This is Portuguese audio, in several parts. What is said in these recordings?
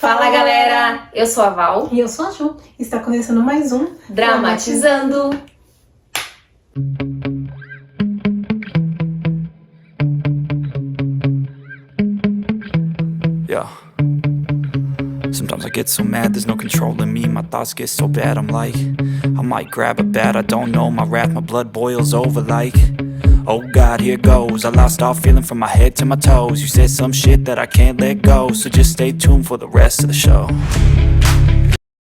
Fala galera, eu sou a Val. E eu sou a Ju. Está começando mais um Dramatizando. Yeah. Sometimes I get so mad, there's no controlling me. My thoughts get so bad, I'm like, I might grab a bat, I don't know. My wrath, my blood boils over like, oh God, here goes. I lost all feeling from my head to my toes. You said some shit that I can't let go, so just stay tuned for the rest of the show.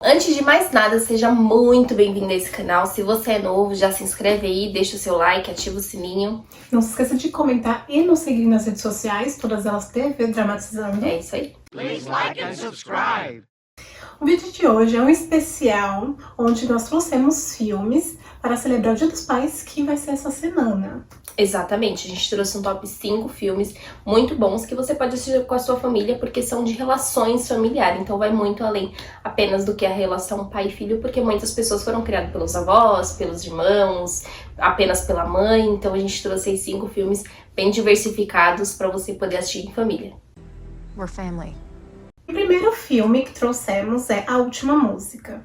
Antes de mais nada, seja muito bem-vindo a esse canal. Se você é novo, já se inscreve aí, deixa o seu like, ativa o sininho. Não se esqueça de comentar e nos seguir nas redes sociais, todas elas TV Dramatizando. É isso aí. Please like and subscribe. O vídeo de hoje é um especial onde nós trouxemos filmes para celebrar o Dia dos Pais, que vai ser essa semana. Exatamente, a gente trouxe um top 5 filmes muito bons que você pode assistir com a sua família, porque são de relações familiares, então vai muito além apenas do que a relação pai e filho, porque muitas pessoas foram criadas pelos avós, pelos irmãos, apenas pela mãe, então a gente trouxe aí 5 filmes bem diversificados para você poder assistir em família. We're family. O primeiro filme que trouxemos é A Última Música,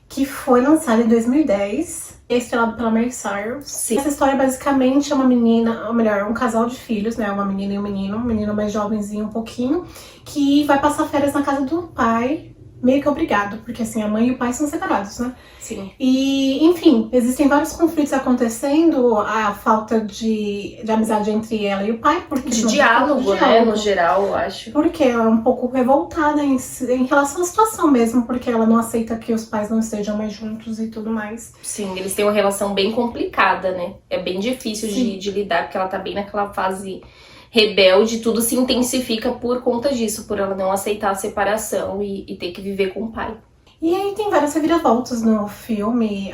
que foi lançado em 2010. É estrelado pela Miley Cyrus. Sim. Essa história basicamente é uma menina, ou melhor, um casal de filhos, né? Uma menina e um menino mais jovenzinho um pouquinho, que vai passar férias na casa do pai, meio que obrigado, porque assim, a mãe e o pai são separados, né? Sim. E, enfim, existem vários conflitos acontecendo, a falta de amizade entre ela e o pai, porque De não tem diálogo, né, no geral, eu acho. porque ela é um pouco revoltada em relação à situação mesmo, porque ela não aceita que os pais não estejam mais juntos e tudo mais. Sim, eles têm uma relação bem complicada, né? É bem difícil de lidar, porque ela tá bem naquela fase rebelde, tudo se intensifica por conta disso, por ela não aceitar a separação e ter que viver com o pai. E aí tem várias reviravoltas no filme,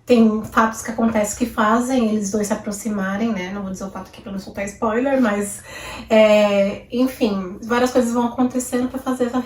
tem fatos que acontecem que fazem eles dois se aproximarem, né? Não vou dizer o fato aqui pra não soltar spoiler, mas enfim, várias coisas vão acontecendo pra fazer essa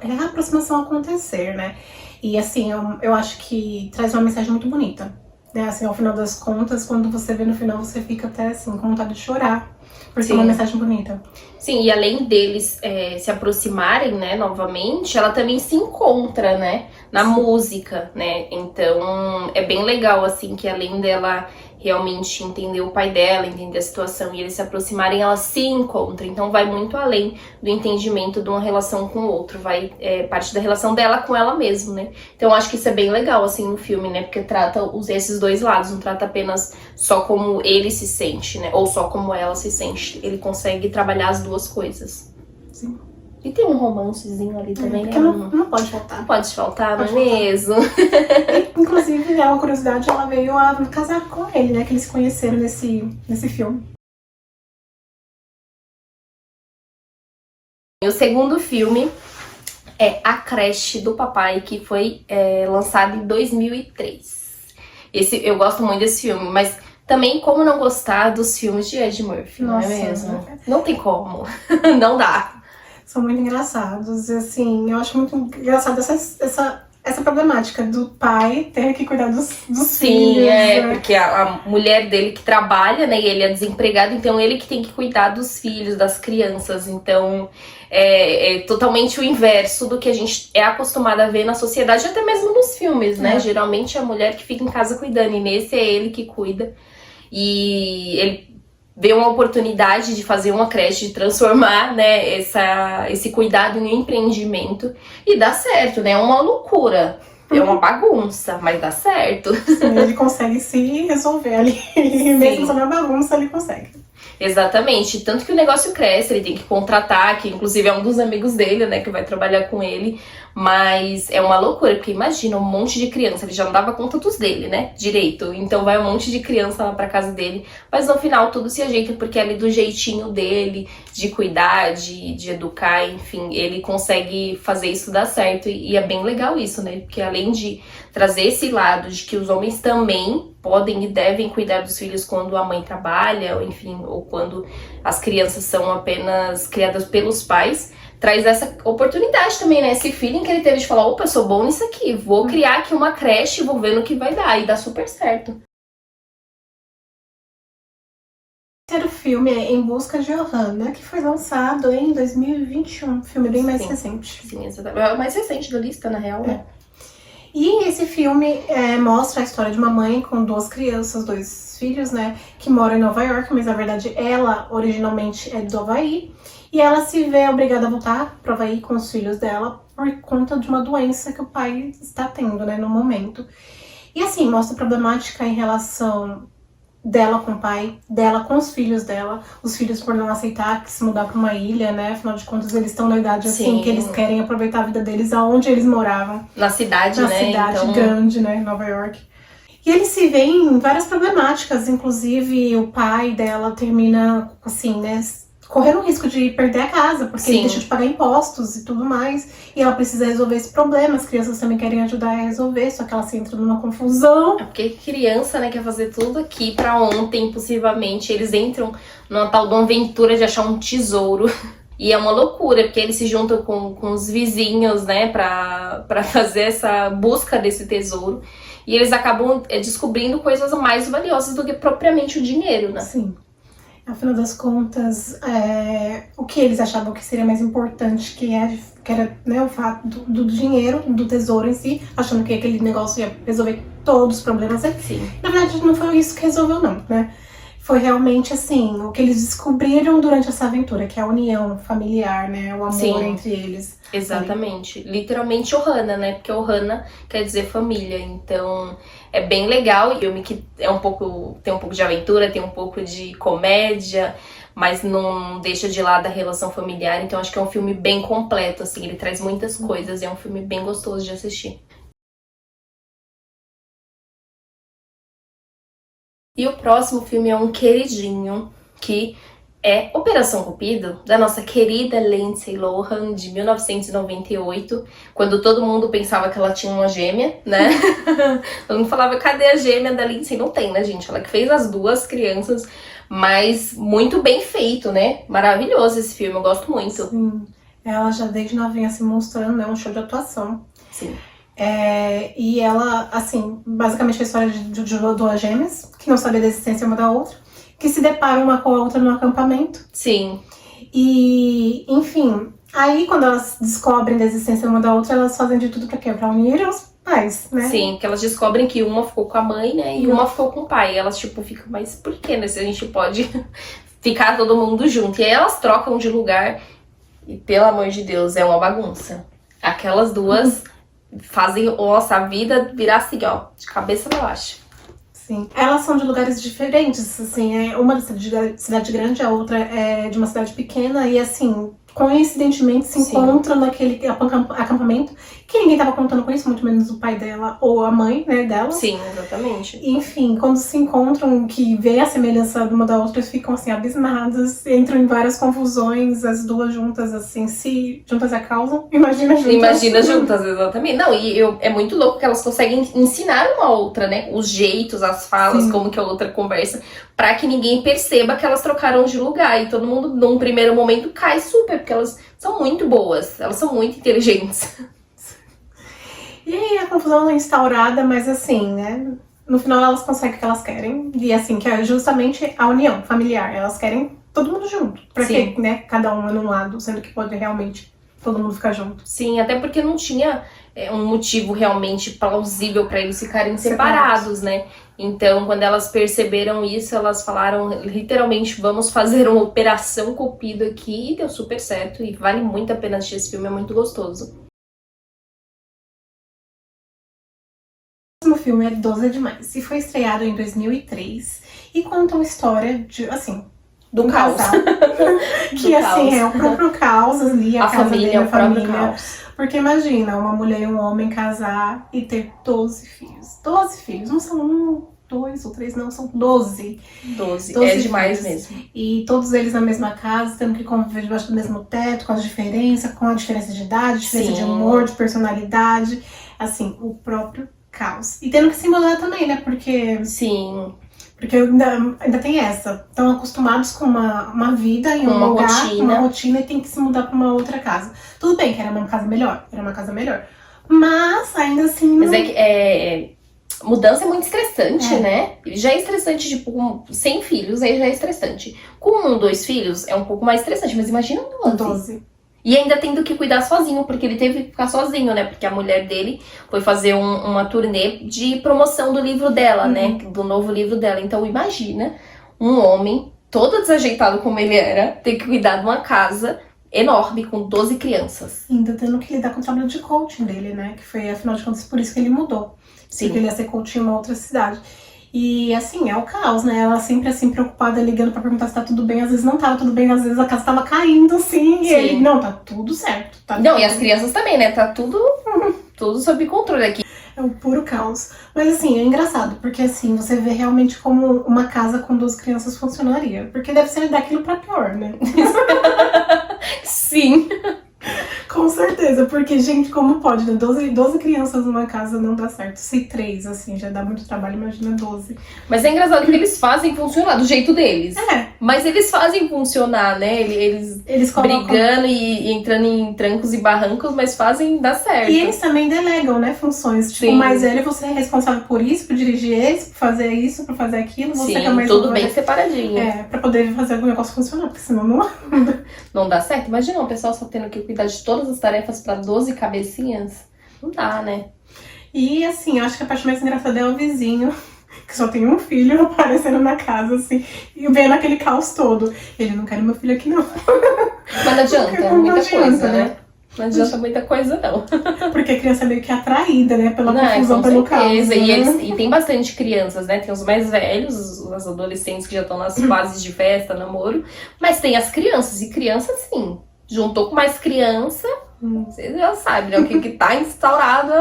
reaproximação acontecer, né? E assim, eu acho que traz uma mensagem muito bonita, né? Assim, ao final das contas, quando você vê no final, você fica até assim, com vontade de chorar, porque é uma mensagem bonita. Sim, e além deles se aproximarem, né, novamente, ela também se encontra, né, na música, né, então é bem legal, assim, que além dela realmente entender o pai dela, entender a situação e eles se aproximarem, ela se encontra, então vai muito além do entendimento de uma relação com o outro, vai parte da relação dela com ela mesma, né, então eu acho que isso é bem legal, assim, no filme, né, porque trata esses dois lados, não trata apenas só como ele se sente, né, ou só como ela se sente, ele consegue trabalhar as duas coisas. Sim. E tem um romancezinho ali também, porque né? não pode faltar. Não pode faltar, não é Pode faltar. mesmo? Inclusive, é uma curiosidade, ela veio a casar com ele, né? Que eles se conheceram nesse filme. O segundo filme é A Creche do Papai, que foi lançado em 2003. Eu gosto muito desse filme, mas também como não gostar dos filmes de Ed Murphy, Nossa, não é mesmo? né? Não tem como, não dá. São muito engraçados, e assim, eu acho muito engraçado essa problemática do pai ter que cuidar dos Sim, filhos, né? porque a mulher dele que trabalha, né, e ele é desempregado, então ele que tem que cuidar dos filhos, das crianças, então é totalmente o inverso do que a gente é acostumado a ver na sociedade, até mesmo nos filmes, né, geralmente é a mulher que fica em casa cuidando, e nesse é ele que cuida, e ele vê uma oportunidade de fazer uma creche, de transformar, né, esse cuidado em um empreendimento e dá certo, né? É uma loucura, é uma bagunça, mas dá certo. Sim, ele consegue se resolver ali, mesmo sendo uma bagunça, ele consegue. Exatamente, tanto que o negócio cresce, ele tem que contratar, que inclusive é um dos amigos dele, né, que vai trabalhar com ele, mas é uma loucura, porque imagina um monte de criança, ele já não dava conta dos dele, né, direito, então vai um monte de criança lá pra casa dele, mas no final tudo se ajeita, porque é ali do jeitinho dele, de cuidar, de educar, enfim, ele consegue fazer isso dar certo, e é bem legal isso, né, porque além de trazer esse lado de que os homens também podem e devem cuidar dos filhos quando a mãe trabalha, ou enfim, ou quando as crianças são apenas criadas pelos pais, traz essa oportunidade também, né? Esse feeling que ele teve de falar, opa, eu sou bom nisso aqui, vou criar aqui uma creche, vou ver no que vai dar, e dá super certo. O terceiro filme é Em Busca de Ohana, que foi lançado em 2021. Filme bem mais Sim. recente. Sim, exatamente. É o mais recente da lista, na real, né? E esse filme mostra a história de uma mãe com duas crianças, dois filhos, né? Que moram em Nova York, mas na verdade ela originalmente é do Havaí. E ela se vê obrigada a voltar pro Havaí com os filhos dela por conta de uma doença que o pai está tendo, né, no momento. E assim, mostra a problemática em relação dela com o pai, dela com os filhos dela, os filhos por não aceitar que se mudar pra uma ilha, né? Afinal de contas, eles estão na idade assim, Sim. que eles querem aproveitar a vida deles aonde eles moravam. Na cidade, Na né? cidade Então, grande, né? Nova York. E eles se veem em várias problemáticas, inclusive o pai dela termina, assim, né? Correndo o risco de perder a casa, porque ele Sim. deixa de pagar impostos e tudo mais. E ela precisa resolver esse problema. As crianças também querem ajudar a resolver, só que ela se entra numa confusão. é porque criança, né, quer fazer tudo aqui pra ontem, possivelmente. Eles entram numa tal de uma aventura de achar um tesouro. E é uma loucura, porque eles se juntam com os vizinhos, né, pra fazer essa busca desse tesouro. E eles acabam descobrindo coisas mais valiosas do que propriamente o dinheiro, né? Sim. Afinal das contas, o que eles achavam que seria mais importante, que era, né, o fato do dinheiro, do tesouro em si, achando que aquele negócio ia resolver todos os problemas. Sim. Na verdade, não foi isso que resolveu, não, né? Foi realmente, assim, o que eles descobriram durante essa aventura, que é a união familiar, né? O amor Sim. entre eles. Exatamente. Literalmente Ohana, né? Porque Ohana quer dizer família. Então é bem legal. E o filme que tem um pouco de aventura, tem um pouco de comédia, mas não deixa de lado a relação familiar. Então acho que é um filme bem completo, assim. Ele traz muitas coisas e é um filme bem gostoso de assistir. E o próximo filme é um queridinho, que é Operação Cupido, da nossa querida Lindsay Lohan, de 1998, quando todo mundo pensava que ela tinha uma gêmea, né? Todo mundo falava, cadê a gêmea da Lindsay? Não tem, né, gente? Ela que fez as duas crianças, mas muito bem feito, né? Maravilhoso esse filme, eu gosto muito. Sim. Ela já desde novinha se mostrando, né? Um show de atuação. Sim. E ela, assim, basicamente a história de duas gêmeas, que não sabem da existência uma da outra, que se deparam uma com a outra no acampamento. Sim. E, enfim, aí quando elas descobrem da existência uma da outra, elas fazem de tudo pra quê? Pra unir os pais, né? Sim, porque elas descobrem que uma ficou com a mãe, né? E uma ficou com o pai. E elas, tipo, ficam, mas por que, né? Se a gente pode ficar todo mundo junto. E aí elas trocam de lugar e, pelo amor de Deus, é uma bagunça. Aquelas duas fazem a vida virar assim, ó, de cabeça pra baixo. Sim. Elas são de lugares diferentes, assim, uma de cidade grande, a outra é de uma cidade pequena, e assim, coincidentemente se Sim. encontram naquele acampamento, que ninguém tava contando com isso, muito menos o pai dela ou a mãe, né, dela. Sim, exatamente. Enfim, quando se encontram, que vê a semelhança de uma da outra, eles ficam assim, abismadas, entram em várias confusões, as duas juntas, assim, se juntas a causam, imagina juntas. Imagina juntas, exatamente. Não, é muito louco que elas conseguem ensinar uma outra, né? Os jeitos, as falas, Sim. como que a outra conversa, pra que ninguém perceba que elas trocaram de lugar. E todo mundo, num primeiro momento, cai super, porque elas são muito boas, elas são muito inteligentes. E aí a confusão é instaurada, mas assim, né? No final elas conseguem o que elas querem. E assim, que é justamente a união familiar. Elas querem todo mundo junto. Pra Sim. que, né? Cada uma num lado, sendo que pode realmente todo mundo ficar junto. Sim, até porque não tinha um motivo realmente plausível pra eles ficarem separados, né? Então, quando elas perceberam isso, elas falaram literalmente, vamos fazer uma Operação Cupido aqui, e deu super certo, e vale muito a pena assistir esse filme, é muito gostoso. O próximo filme é Doce Demais e foi estreado em 2003 e conta uma história de, assim, Do um caos. casal que, Do assim, caos. é o próprio caos ali, a casa família, dele, a o próprio família. caos. Porque imagina, uma mulher e um homem casar e ter 12 filhos. 12 filhos, não são 1, 2 ou 3, não, são 12. 12, 12 é demais filhos. mesmo. E todos eles na mesma casa, tendo que conviver debaixo do mesmo teto, com a diferença de idade, diferença de Sim. humor, de personalidade. Assim, o próprio caos. E tendo que se mudar também, né? Porque Sim, ainda tem essa. Estão acostumados com uma vida em um Uma lugar, rotina. uma rotina, e tem que se mudar pra uma outra casa. Tudo bem que era uma casa melhor, mas ainda assim mas não... é que Mudança é muito estressante, É. né? Já é estressante, tipo, sem filhos, aí já é estressante. Com 1, 2 filhos, é um pouco mais estressante, mas imagina 12. 12. E ainda tendo que cuidar sozinho, porque ele teve que ficar sozinho, né? Porque a mulher dele foi fazer uma turnê de promoção do livro dela, né? Do novo livro dela. Então imagina um homem todo desajeitado como ele era, ter que cuidar de uma casa enorme com 12 crianças. Ainda tendo que lidar com o trabalho de coaching dele, né? Que foi, afinal de contas, por isso que ele mudou. Sim. Porque ele ia ser coach em uma outra cidade. E, assim, é o caos, né? Ela sempre, assim, preocupada, ligando pra perguntar se tá tudo bem. Às vezes não tava tudo bem, às vezes a casa tava caindo, assim. E Sim. ele, não, tá tudo certo. Tá Não, tudo e as crianças também, né? Tá tudo sob controle aqui. É o puro caos. Mas, assim, é engraçado. Porque, assim, você vê realmente como uma casa com 12 crianças funcionaria. Porque deve ser daquilo pra pior, né? Sim. Com certeza. Porque, gente, como pode, né? 12 crianças numa casa não dá certo. Se 3, assim, já dá muito trabalho, imagina 12. Mas é engraçado que eles fazem funcionar do jeito deles. É. Mas eles fazem funcionar, né? Eles colocam... brigando e entrando em trancos e barrancos, mas fazem dar certo. E eles também delegam, né, funções. Tipo, Sim. o mais velho, você é responsável por isso, por dirigir esse, por fazer isso, por fazer aquilo. Você Sim, que é mais tudo novo, bem né? separadinho. É, pra poder fazer o negócio funcionar, porque senão não... Não dá certo? Imagina o pessoal só tendo que cuidar de todas as tarefas pra 12 cabecinhas. Não dá, né? E, assim, eu acho que a parte mais engraçada é o vizinho, que só tem um filho aparecendo na casa, assim, e vendo aquele caos todo. Ele, não quero meu filho aqui, não. Mas não adianta, Não muita adianta, coisa, né? né? Não adianta muita coisa, não. Porque a criança é meio que atraída, né, pela Não, confusão, com pelo caos. certeza. Né? E tem bastante crianças, né? Tem os mais velhos, os adolescentes que já estão nas fases de festa, namoro. Mas tem as crianças. E criança, sim. Juntou com mais criança, vocês já sabem, né? O que tá instaurado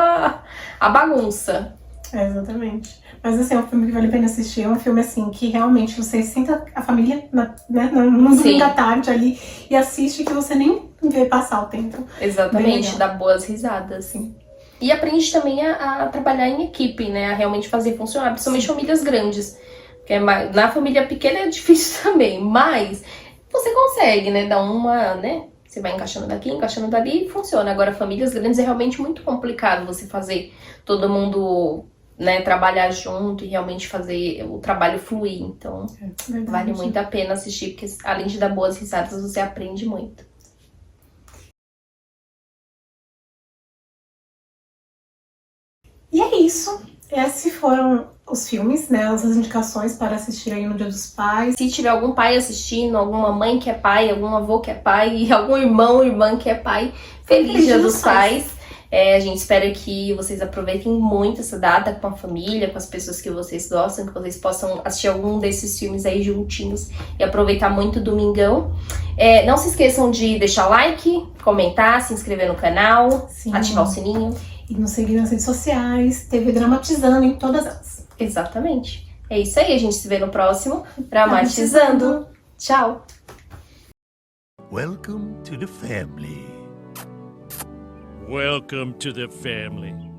a bagunça. É, exatamente. Mas, assim, é um filme que vale a pena assistir. É um filme, assim, que realmente você senta a família no Sim. domingo à tarde ali e assiste que você nem vê passar o tempo. Bem Exatamente, legal. dá boas risadas, assim. E aprende também a trabalhar em equipe, né? A realmente fazer funcionar, principalmente famílias grandes. Porque na família pequena é difícil também, mas você consegue, né? Dar uma, né? Você vai encaixando daqui, encaixando dali e funciona. Agora, famílias grandes é realmente muito complicado você fazer todo mundo, né, trabalhar junto e realmente fazer o trabalho fluir. Então, Verdade. vale muito a pena assistir, porque além de dar boas risadas, você aprende muito. E é isso. Esses foram os filmes, né? As indicações para assistir aí no Dia dos Pais. Se tiver algum pai assistindo, alguma mãe que é pai, algum avô que é pai, e algum irmão ou irmã que é pai, feliz Dia dos Pais. A gente espera que vocês aproveitem muito essa data com a família, com as pessoas que vocês gostam, que vocês possam assistir algum desses filmes aí juntinhos e aproveitar muito o domingão. Não se esqueçam de deixar like, comentar, se inscrever no canal, Sim. ativar o sininho. E nos seguir nas redes sociais, TV Dramatizando em todas elas. Exatamente. É isso aí, a gente se vê no próximo Dramatizando. Tchau! Welcome to the family. Welcome to the family.